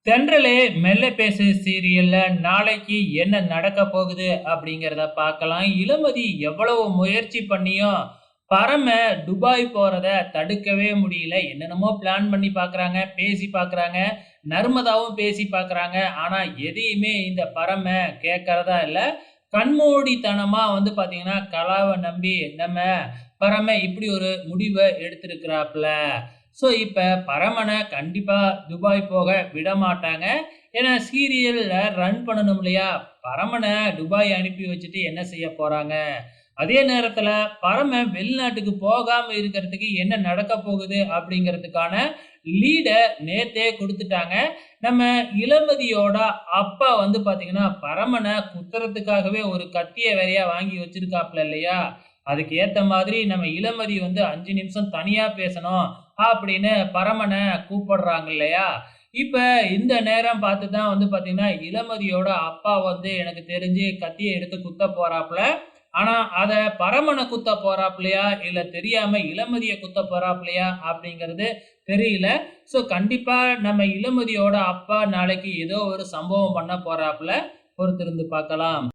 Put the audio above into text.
தென்றலே மெல்ல பேசு சீரியல்ல நாளைக்கு என்ன நடக்க போகுது அப்படிங்கிறத பார்க்கலாம். இளமதி எவ்வளவு முயற்சி பண்ணியும் பரம துபாய் போறத தடுக்கவே முடியல. என்னென்னமோ பிளான் பண்ணி பார்க்குறாங்க, பேசி பார்க்குறாங்க, நர்மதாவும் பேசி பார்க்குறாங்க. ஆனா எதையுமே இந்த பரம கேட்கறதா இல்ல. கண்மூடித்தனமா பார்த்தீங்கன்னா, கலாவ நம்பி நம்ம பரம இப்படி ஒரு முடிவ எடுத்திருக்கிறாப்ல. இப்ப பரமன கண்டிப்பா துபாய் போக விடமாட்டாங்க. ஏன்னா சீரியல்ல ரன் பண்ணணும் இல்லையா? பரமன துபாய் அனுப்பி வச்சுட்டு என்ன செய்ய போறாங்க? அதே நேரத்துல பரமன் வெளிநாட்டுக்கு போகாம இருக்கிறதுக்கு என்ன நடக்க போகுது அப்படிங்கிறதுக்கான லீட நேத்தே குடுத்துட்டாங்க. நம்ம இளமதியோட அப்பா பார்த்தீங்கன்னா, பரமன குத்துறதுக்காகவே ஒரு கத்திய வேறயா வாங்கி வச்சிருக்காப்ல இல்லையா? அதுக்கு ஏத்த மாதிரி நம்ம இளமதி 5 நிமிஷம் தனியா பேசணும் அப்படின்னு பரமன கூப்பிடுறாங்க இல்லையா? இப்ப இந்த நேரம் பார்த்து தான் பார்த்தீங்கன்னா, இளமதியோட அப்பா எனக்கு தெரிஞ்சு கத்திய எடுத்து குத்த போறாப்ல. ஆனா, அத பரமன குத்த போறாப்லயா? இல்ல தெரியாம இளமதிய குத்த போறாப்லயா? அப்படிங்கிறது தெரியல. கண்டிப்பா நம்ம இளமதியோட அப்பா நாளைக்கு ஏதோ ஒரு சம்பவம் பண்ண போறாப்ல. பொறுத்திருந்து பார்க்கலாம்.